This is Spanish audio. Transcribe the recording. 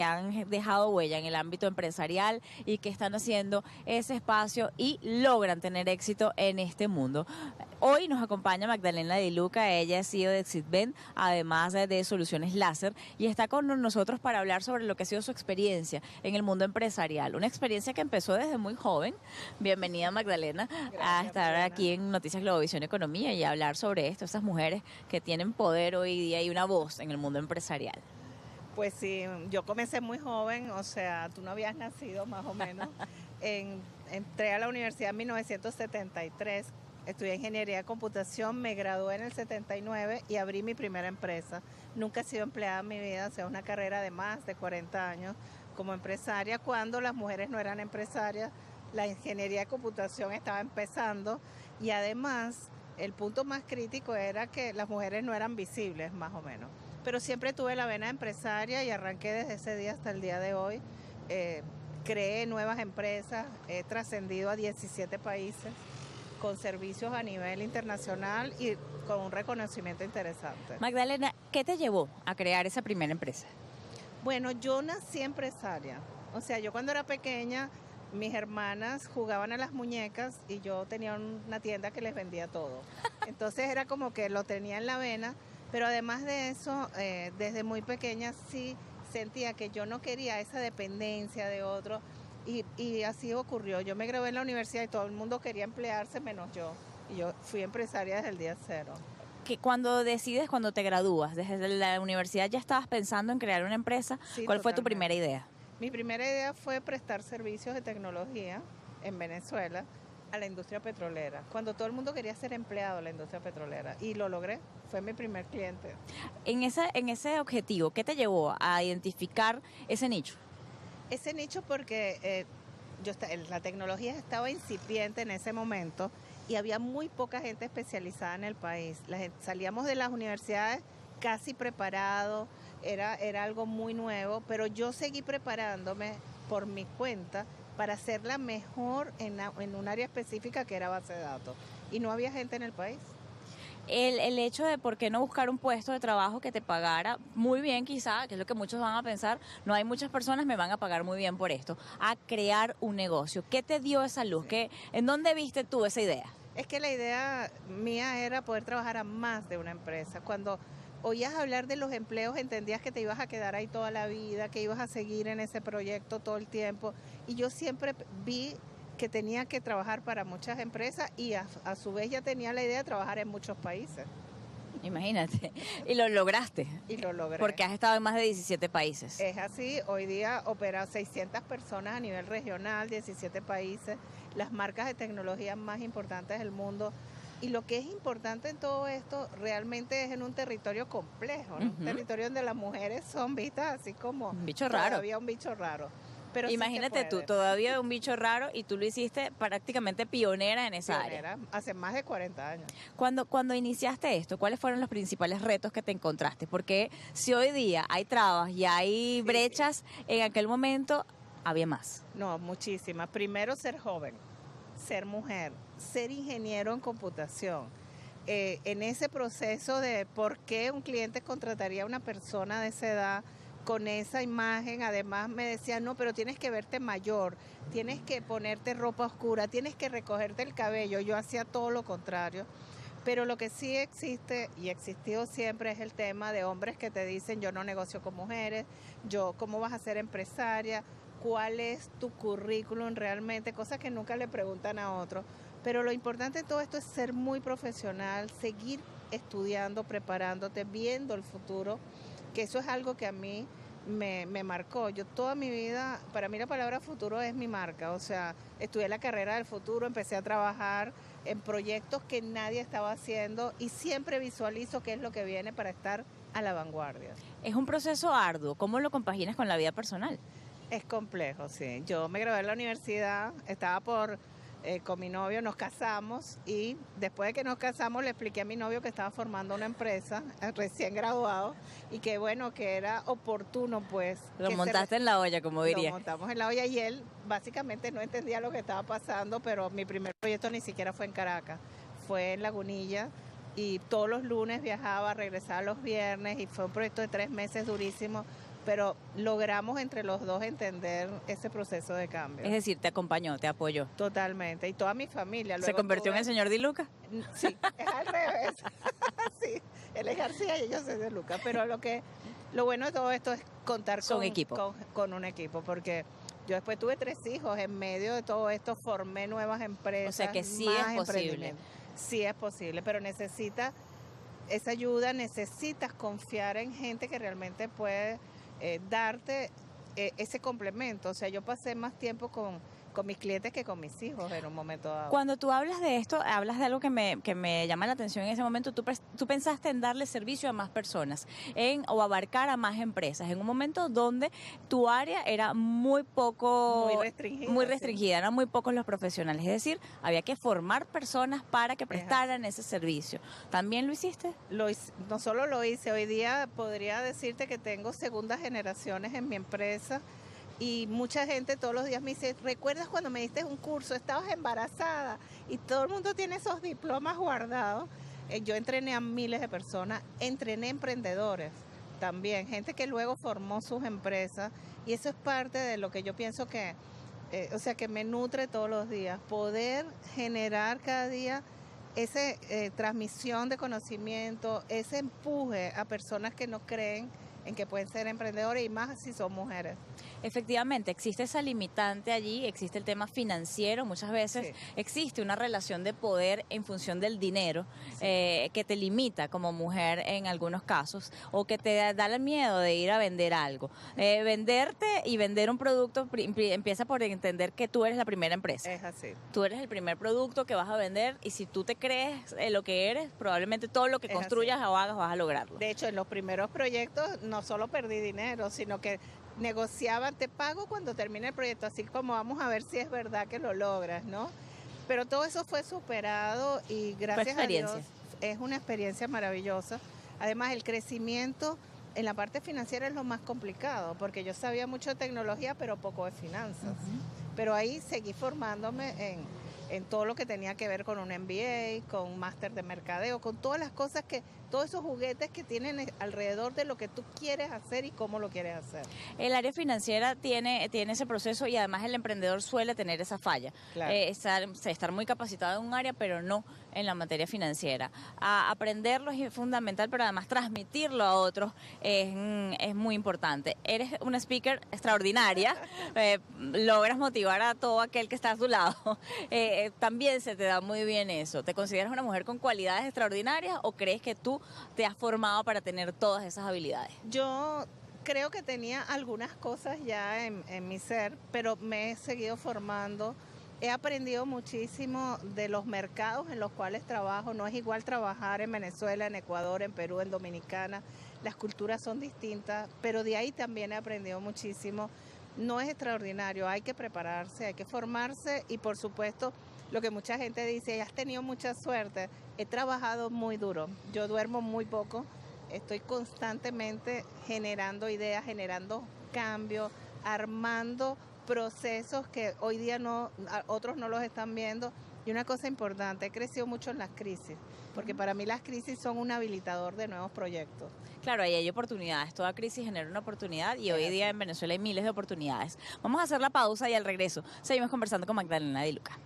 han dejado huella en el ámbito empresarial y que están haciendo ese espacio y logran tener éxito en este mundo. Hoy nos acompaña Magdalena Di Luca, ella es CEO de Exitven, además de Soluciones Láser, y está con nosotros para hablar sobre lo que ha sido su experiencia en el mundo empresarial, una experiencia que empezó desde muy joven. Bienvenida, Magdalena. Gracias, a estar aquí en Noticias Globovisión Economía y hablar sobre esto, esas mujeres que tienen poder hoy día y una voz en el mundo empresarial. Pues sí, yo comencé muy joven, o sea, tú no habías nacido más o menos. Entré a la universidad en 1973, estudié ingeniería de computación, me gradué en el 79 y abrí mi primera empresa. Nunca he sido empleada en mi vida, o sea, una carrera de más de 40 años como empresaria, cuando las mujeres no eran empresarias, la ingeniería de computación estaba empezando y además el punto más crítico era que las mujeres no eran visibles, más o menos. Pero siempre tuve la vena empresaria y arranqué desde ese día hasta el día de hoy. Creé nuevas empresas, he trascendido a 17 países con servicios a nivel internacional y con un reconocimiento interesante. Magdalena, ¿qué te llevó a crear esa primera empresa? Bueno, yo nací empresaria. O sea, yo cuando era pequeña, mis hermanas jugaban a las muñecas y yo tenía una tienda que les vendía todo. Entonces era como que lo tenía en la vena. Pero además de eso, desde muy pequeña sí sentía que yo no quería esa dependencia de otro y así ocurrió. Yo me gradué en la universidad y todo el mundo quería emplearse menos yo. Y yo fui empresaria desde el día cero. Que cuando te gradúas, desde la universidad ya estabas pensando en crear una empresa, Sí, ¿cuál fue tu totalmente. primera idea? Mi primera idea fue prestar servicios de tecnología en Venezuela a la industria petrolera, cuando todo el mundo quería ser empleado en la industria petrolera y lo logré, fue mi primer cliente. En ese objetivo, ¿qué te llevó a identificar ese nicho? Ese nicho porque la tecnología estaba incipiente en ese momento y había muy poca gente especializada en el país. Salíamos de las universidades casi preparados, era algo muy nuevo, pero yo seguí preparándome por mi cuenta para hacerla mejor en un área específica que era base de datos. Y no había gente en el país. El hecho de por qué no buscar un puesto de trabajo que te pagara muy bien quizá, que es lo que muchos van a pensar, no hay muchas personas me van a pagar muy bien por esto, a crear un negocio. ¿Qué te dio esa luz? Sí. ¿En dónde viste tú esa idea? Es que la idea mía era poder trabajar a más de una empresa. Cuando oías hablar de los empleos, entendías que te ibas a quedar ahí toda la vida, que ibas a seguir en ese proyecto todo el tiempo. Y yo siempre vi que tenía que trabajar para muchas empresas y a su vez ya tenía la idea de trabajar en muchos países. Imagínate, y lo lograste. Y lo logré. Porque has estado en más de 17 países. Es así, hoy día opera 600 personas a nivel regional, 17 países, las marcas de tecnología más importantes del mundo. Y lo que es importante en todo esto realmente es en un territorio complejo, ¿no? Un territorio donde las mujeres son vistas así como un bicho raro. Todavía un bicho raro. Pero imagínate tú, todavía un bicho raro y tú lo hiciste prácticamente pionera en esa área. Hace más de 40 años. Cuando iniciaste esto, ¿cuáles fueron los principales retos que te encontraste? Porque si hoy día hay trabas y hay brechas, en aquel momento había más. No, muchísimas. Primero, ser joven, ser mujer, ser ingeniero en computación. En ese proceso de por qué un cliente contrataría a una persona de esa edad con esa imagen, además me decían, no, pero tienes que verte mayor, tienes que ponerte ropa oscura, tienes que recogerte el cabello. Yo hacía todo lo contrario. Pero lo que sí existe y existió siempre es el tema de hombres que te dicen, yo no negocio con mujeres, ¿cómo vas a ser empresaria? ¿Cuál es tu currículum realmente? Cosas que nunca le preguntan a otro. Pero lo importante de todo esto es ser muy profesional, seguir estudiando, preparándote, viendo el futuro, que eso es algo que a mí me marcó. Yo toda mi vida, para mí la palabra futuro es mi marca, o sea, estudié la carrera del futuro, empecé a trabajar en proyectos que nadie estaba haciendo y siempre visualizo qué es lo que viene para estar a la vanguardia. Es un proceso arduo, ¿cómo lo compaginas con la vida personal? Es complejo, sí. Yo me gradué en la universidad, estaba con mi novio, nos casamos y después de que nos casamos le expliqué a mi novio que estaba formando una empresa recién graduado y que bueno, que era oportuno pues. Lo montaste en la olla, como diría. Lo montamos en la olla y él básicamente no entendía lo que estaba pasando, pero mi primer proyecto ni siquiera fue en Caracas, fue en Lagunilla y todos los lunes viajaba, regresaba los viernes y fue un proyecto de 3 meses durísimo pero logramos entre los dos entender ese proceso de cambio. Es decir, te acompañó, te apoyó. Totalmente, y toda mi familia. ¿Se convirtió en el señor Di Luca? Sí, es al revés. Sí, él es García y yo soy de Luca, pero lo bueno de todo esto es contar con un equipo, porque yo después tuve 3 hijos, en medio de todo esto formé nuevas empresas. O sea que sí es posible. Sí es posible, pero necesitas esa ayuda, necesitas confiar en gente que realmente puede darte ese complemento. O sea, yo pasé más tiempo con mis clientes que con mis hijos en un momento dado. Cuando tú hablas de esto, hablas de algo que me llama la atención en ese momento. Tú pensaste en darle servicio a más personas o abarcar a más empresas en un momento donde tu área era muy restringida, eran muy pocos los profesionales. Es decir, había que formar personas para que prestaran ese servicio. ¿También lo hiciste? No solo lo hice, hoy día podría decirte que tengo segundas generaciones en mi empresa. Y mucha gente todos los días me dice, ¿recuerdas cuando me diste un curso? Estabas embarazada. Y todo el mundo tiene esos diplomas guardados. Yo entrené a miles de personas, entrené emprendedores también, gente que luego formó sus empresas. Y eso es parte de lo que yo pienso que me nutre todos los días. Poder generar cada día esa transmisión de conocimiento, ese empuje a personas que no creen en que pueden ser emprendedores y más si son mujeres. Efectivamente, existe esa limitante allí, existe el tema financiero, muchas veces existe una relación de poder en función del dinero que te limita como mujer en algunos casos o que te da el miedo de ir a vender algo. Venderte y vender un producto empieza por entender que tú eres la primera empresa. Es así. Tú eres el primer producto que vas a vender y si tú te crees lo que eres, probablemente todo lo que construyas o hagas vas a lograrlo. De hecho, en los primeros proyectos no solo perdí dinero, sino que negociaban, te pago cuando termine el proyecto, así como vamos a ver si es verdad que lo logras, ¿no? Pero todo eso fue superado y gracias a Dios es una experiencia maravillosa. Además, el crecimiento en la parte financiera es lo más complicado, porque yo sabía mucho de tecnología, pero poco de finanzas. Pero ahí seguí formándome en todo lo que tenía que ver con un MBA, con un máster de mercadeo, con todas las cosas todos esos juguetes que tienen alrededor de lo que tú quieres hacer y cómo lo quieres hacer. El área financiera tiene ese proceso y además el emprendedor suele tener esa falla. Claro. Estar muy capacitado en un área, pero no en la materia financiera. Aprenderlo es fundamental, pero además transmitirlo a otros es muy importante. Eres una speaker extraordinaria, logras motivar a todo aquel que está a tu lado. También se te da muy bien eso. ¿Te consideras una mujer con cualidades extraordinarias o crees que tú te has formado para tener todas esas habilidades? Yo creo que tenía algunas cosas ya en mi ser, pero me he seguido formando. He aprendido muchísimo de los mercados en los cuales trabajo. No es igual trabajar en Venezuela, en Ecuador, en Perú, en Dominicana. Las culturas son distintas, pero de ahí también he aprendido muchísimo. No es extraordinario, hay que prepararse, hay que formarse y por supuesto lo que mucha gente dice, has tenido mucha suerte. He trabajado muy duro, yo duermo muy poco, estoy constantemente generando ideas, generando cambios, armando procesos que hoy día otros no los están viendo. Y una cosa importante, he crecido mucho en las crisis, porque para mí las crisis son un habilitador de nuevos proyectos. Claro, ahí hay oportunidades, toda crisis genera una oportunidad y hoy día en Venezuela hay miles de oportunidades. Vamos a hacer la pausa y al regreso seguimos conversando con Magdalena Di Luca.